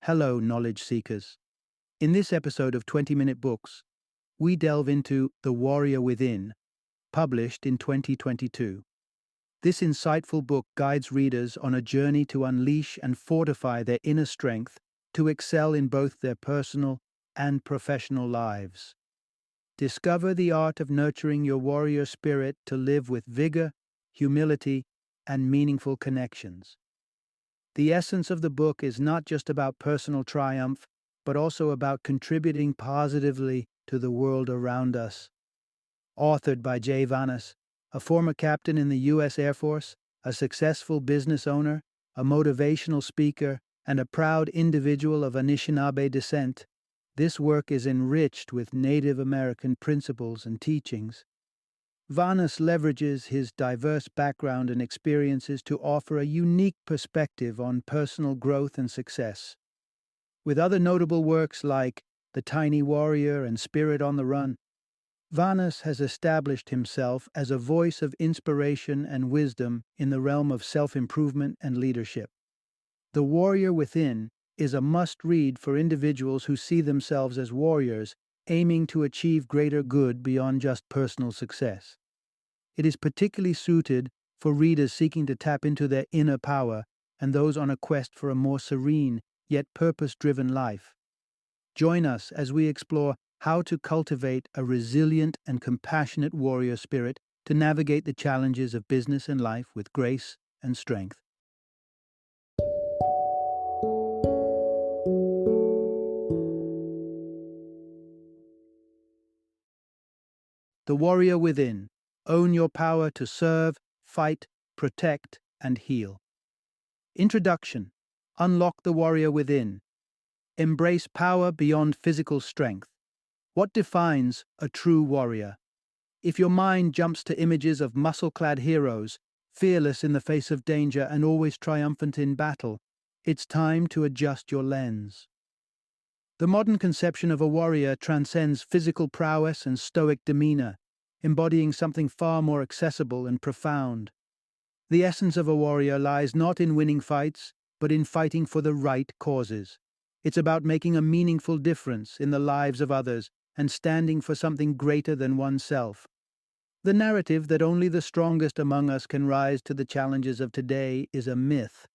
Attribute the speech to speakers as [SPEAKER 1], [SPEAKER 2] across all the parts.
[SPEAKER 1] Hello, knowledge seekers. In this episode of 20-Minute Books, we delve into The Warrior Within, published in 2022. This insightful book guides readers on a journey to unleash and fortify their inner strength to excel in both their personal and professional lives. Discover the art of nurturing your warrior spirit to live with vigor, humility, and meaningful connections. The essence of the book is not just about personal triumph, but also about contributing positively to the world around us. Authored by Vanas, a former captain in the U.S. Air Force, a successful business owner, a motivational speaker, and a proud individual of Anishinaabe descent, this work is enriched with Native American principles and teachings. Vanas leverages his diverse background and experiences to offer a unique perspective on personal growth and success. With other notable works like The Tiny Warrior and Spirit on the Run, Vanas has established himself as a voice of inspiration and wisdom in the realm of self-improvement and leadership. The Warrior Within is a must-read for individuals who see themselves as warriors aiming to achieve greater good beyond just personal success. It is particularly suited for readers seeking to tap into their inner power and those on a quest for a more serene, yet purpose-driven life. Join us as we explore how to cultivate a resilient and compassionate warrior spirit to navigate the challenges of business and life with grace and strength. The Warrior Within. Own your power to serve, fight, protect, and heal. Introduction. Unlock the warrior within. Embrace power beyond physical strength. What defines a true warrior? If your mind jumps to images of muscle-clad heroes, fearless in the face of danger and always triumphant in battle, it's time to adjust your lens. The modern conception of a warrior transcends physical prowess and stoic demeanor, embodying something far more accessible and profound. The essence of a warrior lies not in winning fights, but in fighting for the right causes. It's about making a meaningful difference in the lives of others and standing for something greater than oneself. The narrative that only the strongest among us can rise to the challenges of today is a myth.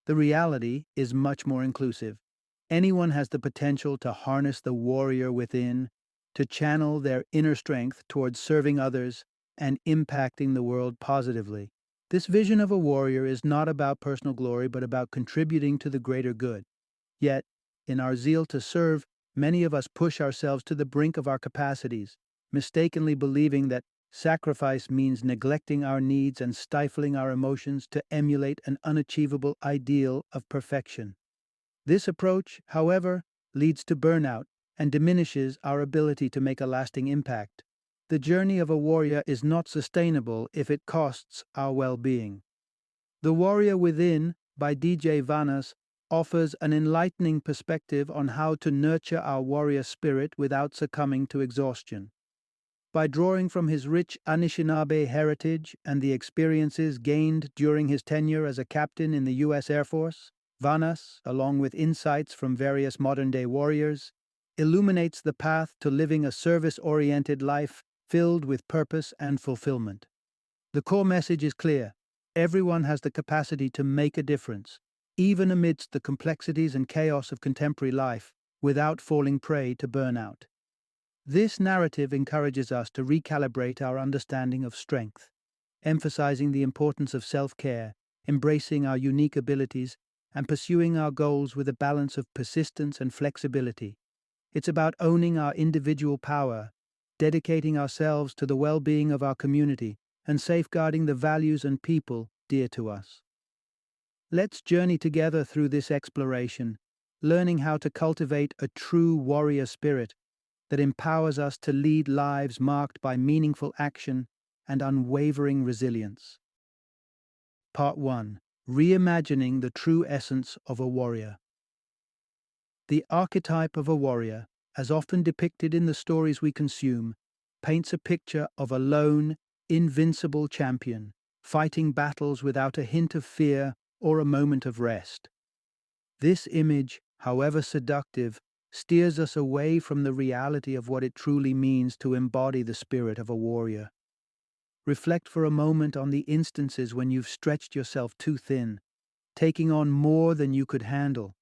[SPEAKER 1] The reality is much more inclusive. Anyone has the potential to harness the warrior within, to channel their inner strength towards serving others and impacting the world positively. This vision of a warrior is not about personal glory, but about contributing to the greater good. Yet, in our zeal to serve, many of us push ourselves to the brink of our capacities, mistakenly believing that sacrifice means neglecting our needs and stifling our emotions to emulate an unachievable ideal of perfection. This approach, however, leads to burnout and diminishes our ability to make a lasting impact. The journey of a warrior is not sustainable if it costs our well-being. The Warrior Within, by Vanas, offers an enlightening perspective on how to nurture our warrior spirit without succumbing to exhaustion. By drawing from his rich Anishinaabe heritage and the experiences gained during his tenure as a captain in the U.S. Air Force, Vanas, along with insights from various modern-day warriors, illuminates the path to living a service-oriented life filled with purpose and fulfillment. The core message is clear. Everyone has the capacity to make a difference, even amidst the complexities and chaos of contemporary life, without falling prey to burnout. This narrative encourages us to recalibrate our understanding of strength, emphasizing the importance of self-care, embracing our unique abilities, and pursuing our goals with a balance of persistence and flexibility. It's about owning our individual power, dedicating ourselves to the well-being of our community, and safeguarding the values and people dear to us. Let's journey together through this exploration, learning how to cultivate a true warrior spirit that empowers us to lead lives marked by meaningful action and unwavering resilience. Part 1. Reimagining the true essence of a warrior. The archetype of a warrior, as often depicted in the stories we consume, paints a picture of a lone, invincible champion, fighting battles without a hint of fear or a moment of rest. This image however seductive, steers us away from the reality of what it truly means to embody the spirit of a warrior. Reflect for a moment on the instances when you've stretched yourself too thin, taking on more than you could handle,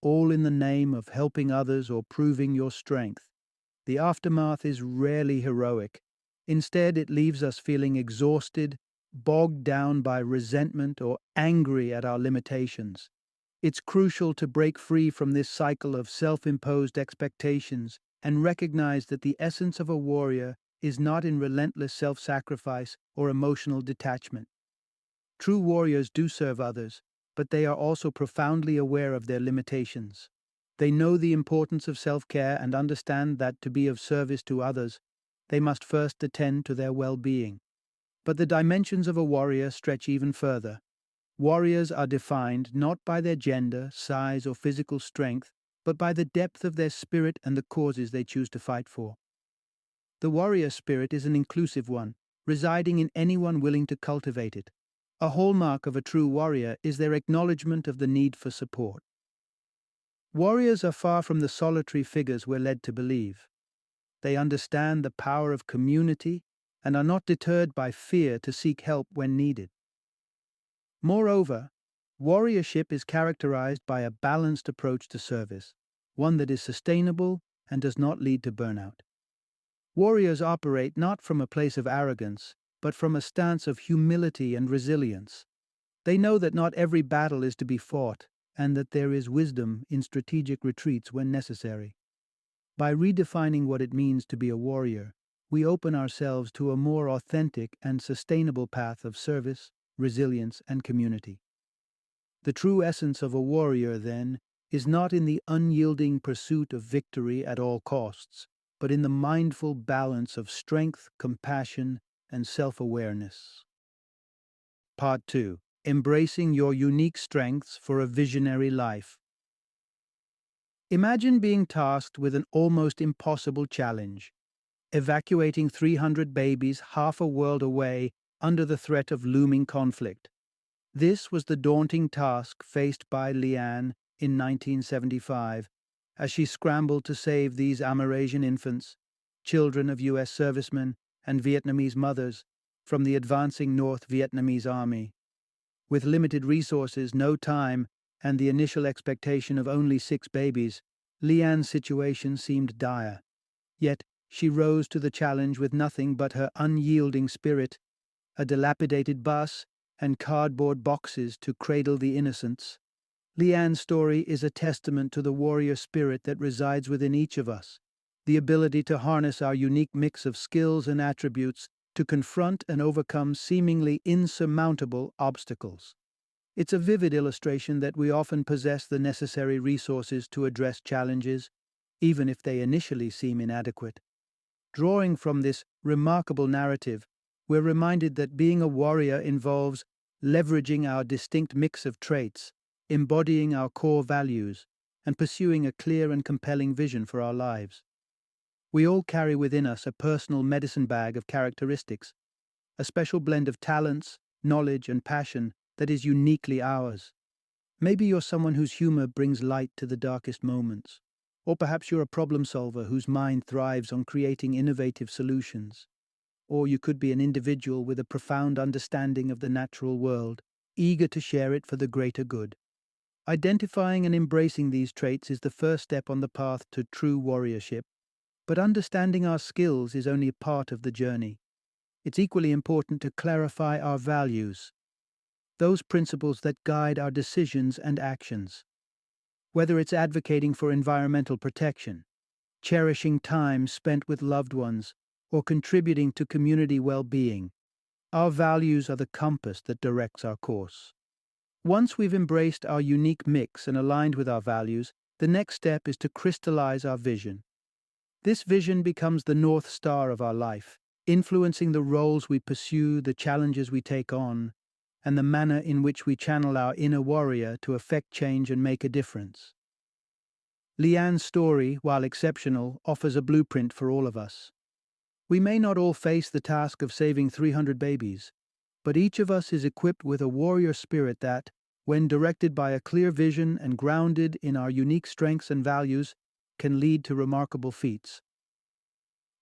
[SPEAKER 1] all in the name of helping others or proving your strength. The aftermath is rarely heroic. Instead, it leaves us feeling exhausted, bogged down by resentment, or angry at our limitations. It's crucial to break free from this cycle of self-imposed expectations and recognize that the essence of a warrior is not in relentless self-sacrifice or emotional detachment. True warriors do serve others, but they are also profoundly aware of their limitations. They know the importance of self-care and understand that to be of service to others, they must first attend to their well-being. But the dimensions of a warrior stretch even further. Warriors are defined not by their gender, size, or physical strength, but by the depth of their spirit and the causes they choose to fight for. The warrior spirit is an inclusive one, residing in anyone willing to cultivate it. A hallmark of a true warrior is their acknowledgement of the need for support. Warriors are far from the solitary figures we're led to believe. They understand the power of community and are not deterred by fear to seek help when needed. Moreover, warriorship is characterized by a balanced approach to service, one that is sustainable and does not lead to burnout. Warriors operate not from a place of arrogance, but from a stance of humility and resilience. They know that not every battle is to be fought, and that there is wisdom in strategic retreats when necessary. By redefining what it means to be a warrior, we open ourselves to a more authentic and sustainable path of service, resilience, and community. The true essence of a warrior, then, is not in the unyielding pursuit of victory at all costs, but in the mindful balance of strength, compassion, and self-awareness. Part 2. Embracing your unique strengths for a visionary life. Imagine being tasked with an almost impossible challenge: evacuating 300 babies half a world away under the threat of looming conflict. This was the daunting task faced by Leanne in 1975 as she scrambled to save these Amerasian infants, children of U.S. servicemen and Vietnamese mothers, from the advancing North Vietnamese army. With limited resources, no time, and the initial expectation of only 6 babies, Leanne's situation seemed dire. Yet she rose to the challenge with nothing but her unyielding spirit, a dilapidated bus, and cardboard boxes to cradle the innocents. Leanne's story is a testament to the warrior spirit that resides within each of us, the ability to harness our unique mix of skills and attributes to confront and overcome seemingly insurmountable obstacles. It's a vivid illustration that we often possess the necessary resources to address challenges, even if they initially seem inadequate. Drawing from this remarkable narrative, we're reminded that being a warrior involves leveraging our distinct mix of traits, embodying our core values, and pursuing a clear and compelling vision for our lives. We all carry within us a personal medicine bag of characteristics, a special blend of talents, knowledge, and passion that is uniquely ours. Maybe you're someone whose humor brings light to the darkest moments, or perhaps you're a problem solver whose mind thrives on creating innovative solutions. Or you could be an individual with a profound understanding of the natural world, eager to share it for the greater good. Identifying and embracing these traits is the first step on the path to true warriorship. But understanding our skills is only part of the journey. It's equally important to clarify our values, those principles that guide our decisions and actions. Whether it's advocating for environmental protection, cherishing time spent with loved ones, or contributing to community well-being, our values are the compass that directs our course. Once we've embraced our unique mix and aligned with our values, the next step is to crystallize our vision. This vision becomes the North Star of our life, influencing the roles we pursue, the challenges we take on, and the manner in which we channel our inner warrior to effect change and make a difference. Leanne's story, while exceptional, offers a blueprint for all of us. We may not all face the task of saving 300 babies, but each of us is equipped with a warrior spirit that, when directed by a clear vision and grounded in our unique strengths and values, can lead to remarkable feats.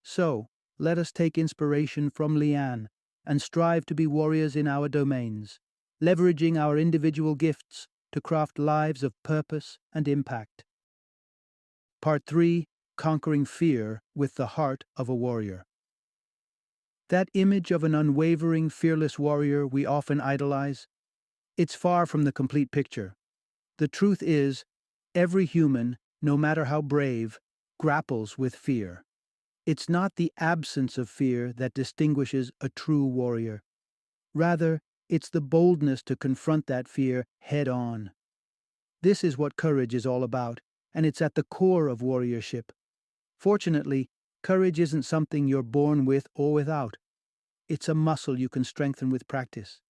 [SPEAKER 1] So, let us take inspiration from Lian and strive to be warriors in our domains, leveraging our individual gifts to craft lives of purpose and impact. Part 3: Conquering Fear with the Heart of a Warrior. That image of an unwavering, fearless warrior we often idolize, it's far from the complete picture. The truth is, every human, no matter how brave, grapples with fear. It's not the absence of fear that distinguishes a true warrior. Rather, it's the boldness to confront that fear head on. This is what courage is all about, and it's at the core of warriorship. Fortunately, courage isn't something you're born with or without. It's a muscle you can strengthen with practice.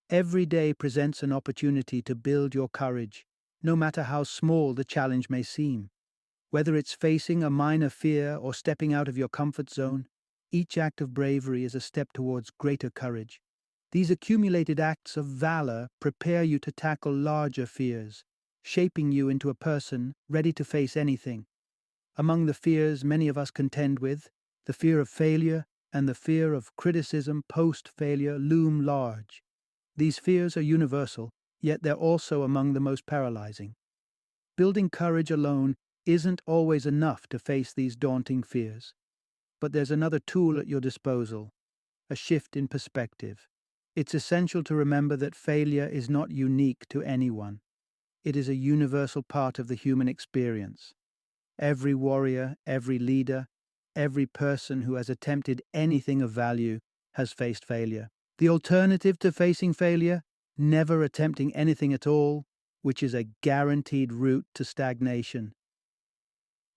[SPEAKER 1] Every day presents an opportunity to build your courage, no matter how small the challenge may seem. Whether it's facing a minor fear or stepping out of your comfort zone, each act of bravery is a step towards greater courage. These accumulated acts of valor prepare you to tackle larger fears, shaping you into a person ready to face anything. Among the fears many of us contend with, the fear of failure and the fear of criticism post-failure loom large. These fears are universal, yet they're also among the most paralyzing. Building courage alone isn't always enough to face these daunting fears. But there's another tool at your disposal: a shift in perspective. It's essential to remember that failure is not unique to anyone. It is a universal part of the human experience. Every warrior, every leader, every person who has attempted anything of value has faced failure. The alternative to facing failure: never attempting anything at all, which is a guaranteed route to stagnation.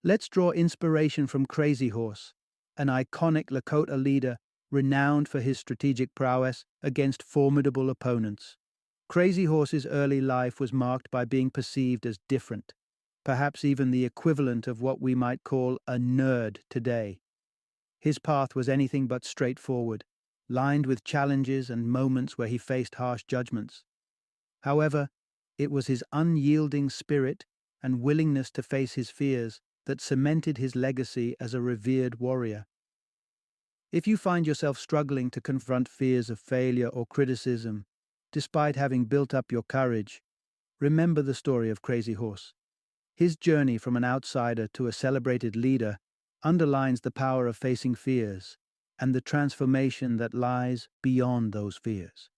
[SPEAKER 1] Let's draw inspiration from Crazy Horse, an iconic Lakota leader renowned for his strategic prowess against formidable opponents. Crazy Horse's early life was marked by being perceived as different, perhaps even the equivalent of what we might call a nerd today. His path was anything but straightforward, lined with challenges and moments where he faced harsh judgments. However, it was his unyielding spirit and willingness to face his fears that cemented his legacy as a revered warrior. If you find yourself struggling to confront fears of failure or criticism, despite having built up your courage, remember the story of Crazy Horse. His journey from an outsider to a celebrated leader underlines the power of facing fears and the transformation that lies beyond those fears.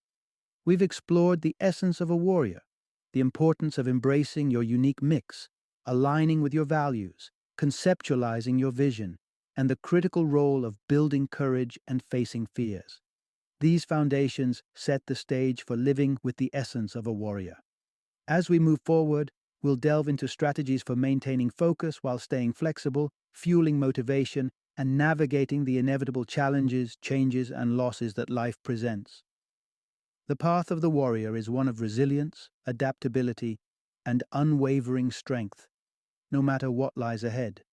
[SPEAKER 1] We've explored the essence of a warrior, the importance of embracing your unique mix, aligning with your values, conceptualizing your vision, and the critical role of building courage and facing fears. These foundations set the stage for living with the essence of a warrior. As we move forward, we'll delve into strategies for maintaining focus while staying flexible, fueling motivation, and navigating the inevitable challenges, changes, and losses that life presents. The path of the warrior is one of resilience, adaptability, and unwavering strength, no matter what lies ahead.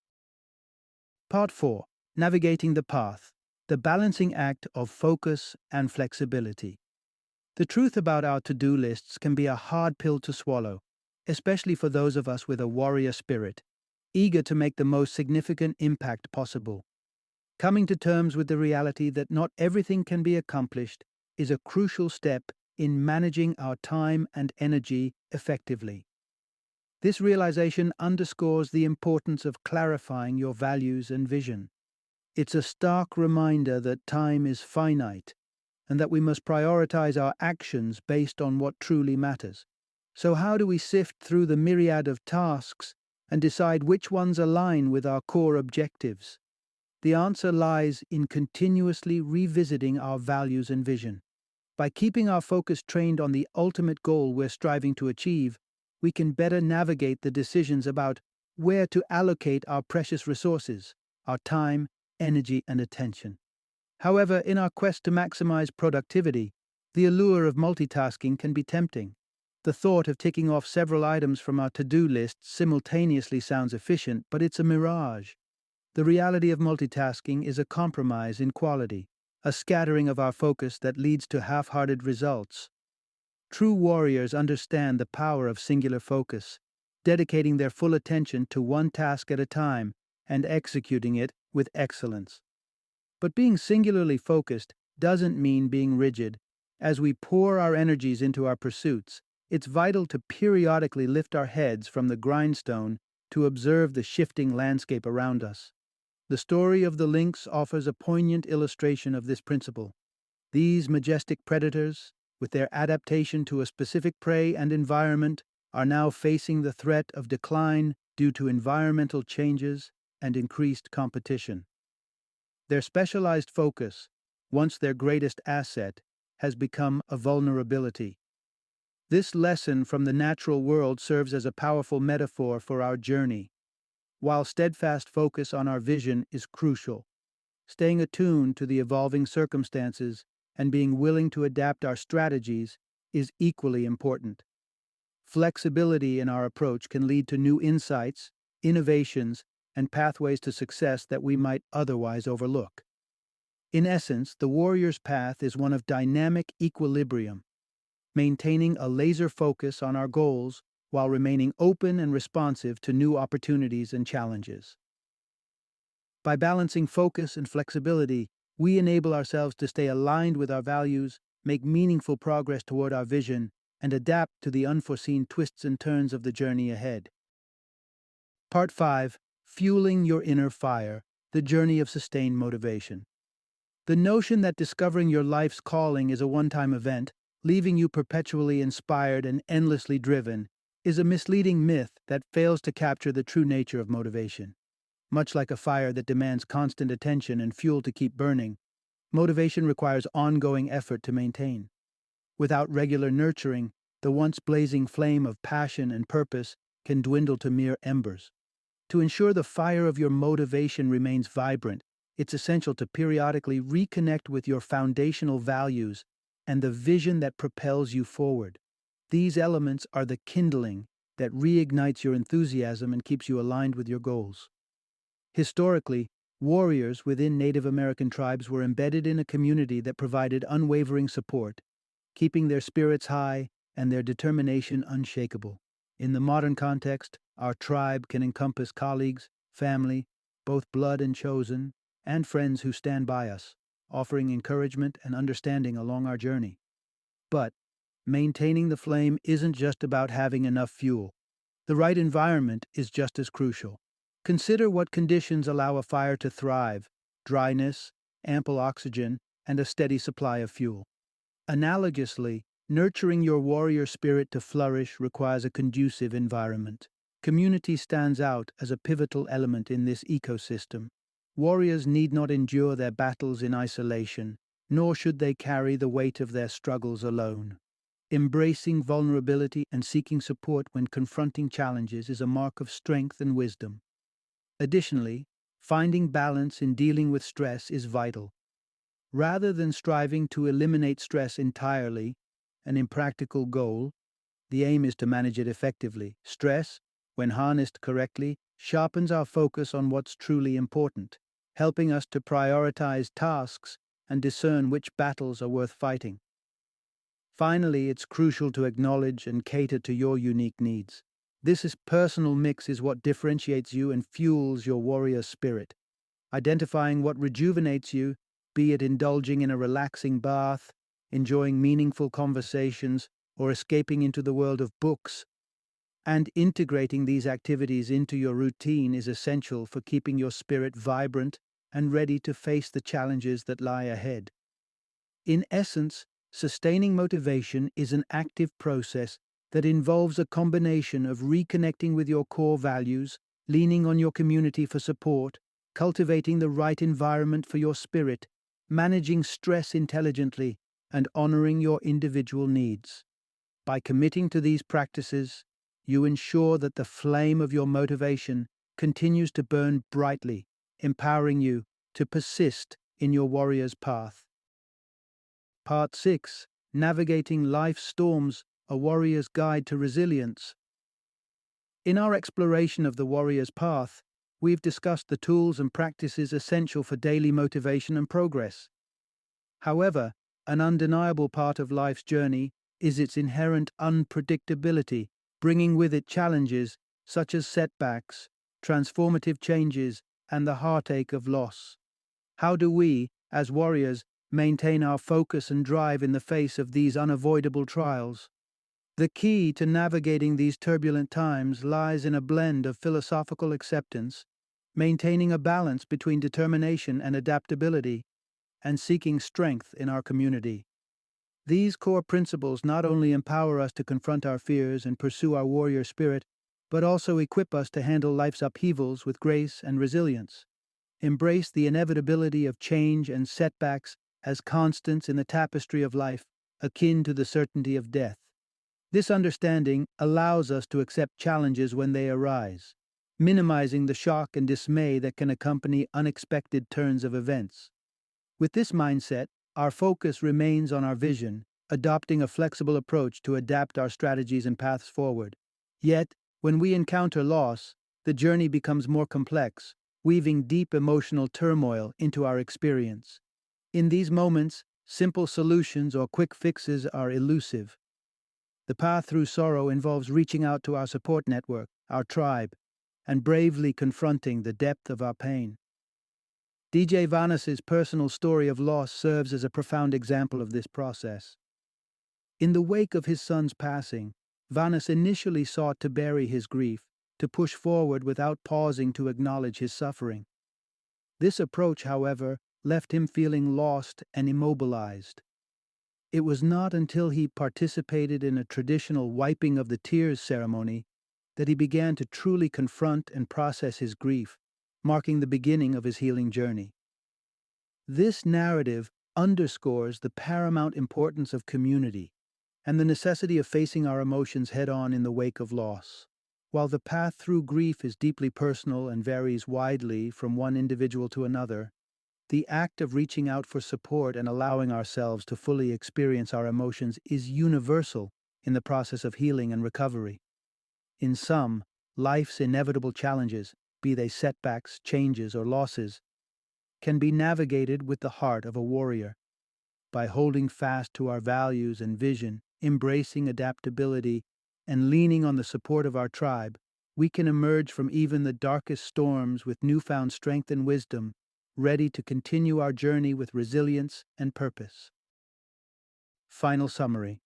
[SPEAKER 1] Part 4: Navigating the Path, the balancing act of focus and flexibility. The truth about our to-do lists can be a hard pill to swallow, especially for those of us with a warrior spirit, eager to make the most significant impact possible. Coming to terms with the reality that not everything can be accomplished is a crucial step in managing our time and energy effectively. This realization underscores the importance of clarifying your values and vision. It's a stark reminder that time is finite and that we must prioritize our actions based on what truly matters. So how do we sift through the myriad of tasks and decide which ones align with our core objectives? The answer lies in continuously revisiting our values and vision. By keeping our focus trained on the ultimate goal we're striving to achieve, we can better navigate the decisions about where to allocate our precious resources, our time, energy, and attention. However, in our quest to maximize productivity, the allure of multitasking can be tempting. The thought of ticking off several items from our to-do list simultaneously sounds efficient, but it's a mirage. The reality of multitasking is a compromise in quality, a scattering of our focus that leads to half-hearted results. True warriors understand the power of singular focus, dedicating their full attention to one task at a time and executing it with excellence. But being singularly focused doesn't mean being rigid. As we pour our energies into our pursuits, it's vital to periodically lift our heads from the grindstone to observe the shifting landscape around us. The story of the lynx offers a poignant illustration of this principle. These majestic predators, with their adaptation to a specific prey and environment, are now facing the threat of decline due to environmental changes and increased competition. Their specialized focus, once their greatest asset, has become a vulnerability. This lesson from the natural world serves as a powerful metaphor for our journey. While steadfast focus on our vision is crucial, staying attuned to the evolving circumstances and being willing to adapt our strategies is equally important. Flexibility in our approach can lead to new insights, innovations, and pathways to success that we might otherwise overlook. In essence, the warrior's path is one of dynamic equilibrium, maintaining a laser focus on our goals while remaining open and responsive to new opportunities and challenges. By balancing focus and flexibility, we enable ourselves to stay aligned with our values, make meaningful progress toward our vision, and adapt to the unforeseen twists and turns of the journey ahead. Part 5. Fueling Your Inner Fire, the Journey of Sustained Motivation. The notion that discovering your life's calling is a one-time event, leaving you perpetually inspired and endlessly driven, is a misleading myth that fails to capture the true nature of motivation. Much like a fire that demands constant attention and fuel to keep burning, motivation requires ongoing effort to maintain. Without regular nurturing, the once blazing flame of passion and purpose can dwindle to mere embers. To ensure the fire of your motivation remains vibrant, it's essential to periodically reconnect with your foundational values and the vision that propels you forward. These elements are the kindling that reignites your enthusiasm and keeps you aligned with your goals. Historically, warriors within Native American tribes were embedded in a community that provided unwavering support, keeping their spirits high and their determination unshakable. In the modern context, our tribe can encompass colleagues, family, both blood and chosen, and friends who stand by us, offering encouragement and understanding along our journey. But maintaining the flame isn't just about having enough fuel. The right environment is just as crucial. Consider what conditions allow a fire to thrive: dryness, ample oxygen, and a steady supply of fuel. Analogously, nurturing your warrior spirit to flourish requires a conducive environment. Community stands out as a pivotal element in this ecosystem. Warriors need not endure their battles in isolation, nor should they carry the weight of their struggles alone. Embracing vulnerability and seeking support when confronting challenges is a mark of strength and wisdom. Additionally, finding balance in dealing with stress is vital. Rather than striving to eliminate stress entirely, an impractical goal, the aim is to manage it effectively. Stress, when harnessed correctly, sharpens our focus on what's truly important, helping us to prioritize tasks and discern which battles are worth fighting. Finally, it's crucial to acknowledge and cater to your unique needs. This personal mix is what differentiates you and fuels your warrior spirit. Identifying what rejuvenates you, be it indulging in a relaxing bath, enjoying meaningful conversations, or escaping into the world of books, and integrating these activities into your routine is essential for keeping your spirit vibrant and ready to face the challenges that lie ahead. In essence, sustaining motivation is an active process that involves a combination of reconnecting with your core values, leaning on your community for support, cultivating the right environment for your spirit, managing stress intelligently, and honoring your individual needs. By committing to these practices, you ensure that the flame of your motivation continues to burn brightly, empowering you to persist in your warrior's path. Part 6. Navigating Life's Storms, a Warrior's Guide to Resilience. In our exploration of the warrior's path, we've discussed the tools and practices essential for daily motivation and progress. However, an undeniable part of life's journey is its inherent unpredictability, bringing with it challenges such as setbacks, transformative changes, and the heartache of loss. How do we, as warriors, maintain our focus and drive in the face of these unavoidable trials? The key to navigating these turbulent times lies in a blend of philosophical acceptance, maintaining a balance between determination and adaptability, and seeking strength in our community. These core principles not only empower us to confront our fears and pursue our warrior spirit, but also equip us to handle life's upheavals with grace and resilience. Embrace the inevitability of change and setbacks as constants in the tapestry of life, akin to the certainty of death. This understanding allows us to accept challenges when they arise, minimizing the shock and dismay that can accompany unexpected turns of events. With this mindset, our focus remains on our vision, adopting a flexible approach to adapt our strategies and paths forward. Yet, when we encounter loss, the journey becomes more complex, weaving deep emotional turmoil into our experience. In these moments, simple solutions or quick fixes are elusive. The path through sorrow involves reaching out to our support network, our tribe, and bravely confronting the depth of our pain. DJ Vanas's personal story of loss serves as a profound example of this process. In the wake of his son's passing, Vanas initially sought to bury his grief, to push forward without pausing to acknowledge his suffering. This approach, however, left him feeling lost and immobilized. It was not until he participated in a traditional wiping of the tears ceremony that he began to truly confront and process his grief, marking the beginning of his healing journey. This narrative underscores the paramount importance of community and the necessity of facing our emotions head-on in the wake of loss. While the path through grief is deeply personal and varies widely from one individual to another, the act of reaching out for support and allowing ourselves to fully experience our emotions is universal in the process of healing and recovery. In sum, life's inevitable challenges, be they setbacks, changes, or losses, can be navigated with the heart of a warrior. By holding fast to our values and vision, embracing adaptability, and leaning on the support of our tribe, we can emerge from even the darkest storms with newfound strength and wisdom, ready to continue our journey with resilience and purpose. Final summary.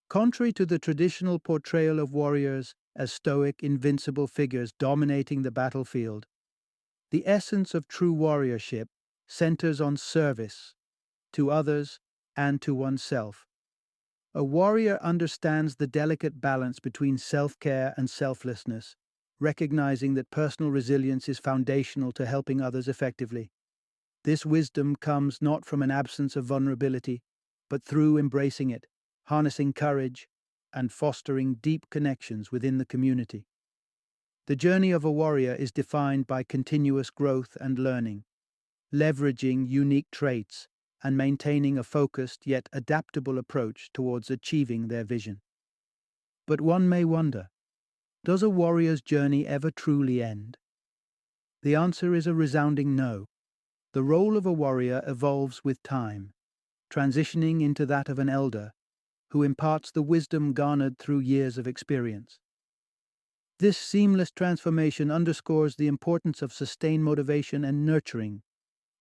[SPEAKER 1] Contrary to the traditional portrayal of warriors as stoic, invincible figures dominating the battlefield, the essence of true warriorship centers on service to others and to oneself. A warrior understands the delicate balance between self-care and selflessness, recognizing that personal resilience is foundational to helping others effectively. This wisdom comes not from an absence of vulnerability, but through embracing it, harnessing courage, and fostering deep connections within the community. The journey of a warrior is defined by continuous growth and learning, leveraging unique traits and maintaining a focused yet adaptable approach towards achieving their vision. But one may wonder, does a warrior's journey ever truly end? The answer is a resounding no. The role of a warrior evolves with time, transitioning into that of an elder who imparts the wisdom garnered through years of experience. This seamless transformation underscores the importance of sustained motivation and nurturing,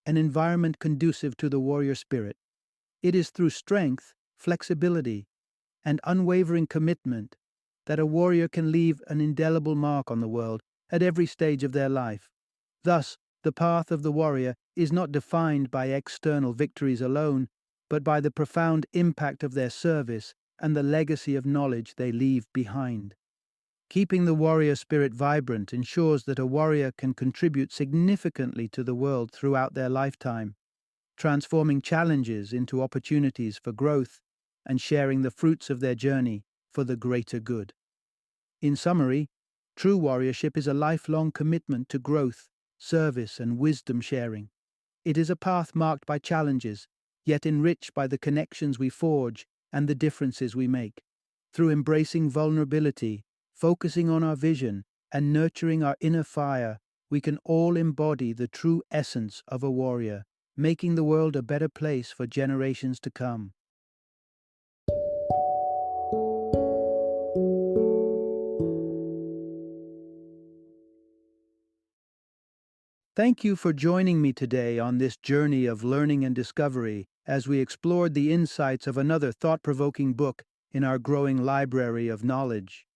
[SPEAKER 1] an environment conducive to the warrior spirit. It is through strength, flexibility, and unwavering commitment that a warrior can leave an indelible mark on the world at every stage of their life. Thus, the path of the warrior is not defined by external victories alone, but by the profound impact of their service and the legacy of knowledge they leave behind. Keeping the warrior spirit vibrant ensures that a warrior can contribute significantly to the world throughout their lifetime, transforming challenges into opportunities for growth and sharing the fruits of their journey for the greater good. In summary, true warriorship is a lifelong commitment to growth, service, and wisdom sharing. It is a path marked by challenges, yet enriched by the connections we forge and the differences we make. Through embracing vulnerability, focusing on our vision, and nurturing our inner fire, we can all embody the true essence of a warrior, making the world a better place for generations to come. Thank you for joining me today on this journey of learning and discovery as we explored the insights of another thought-provoking book in our growing library of knowledge.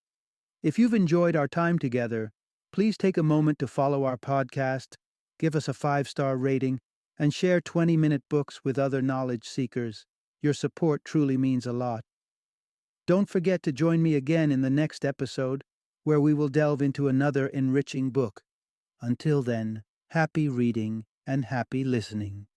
[SPEAKER 1] If you've enjoyed our time together, please take a moment to follow our podcast, give us a 5-star rating, and share 20-minute books with other knowledge seekers. Your support truly means a lot. Don't forget to join me again in the next episode, where we will delve into another enriching book. Until then, happy reading and happy listening.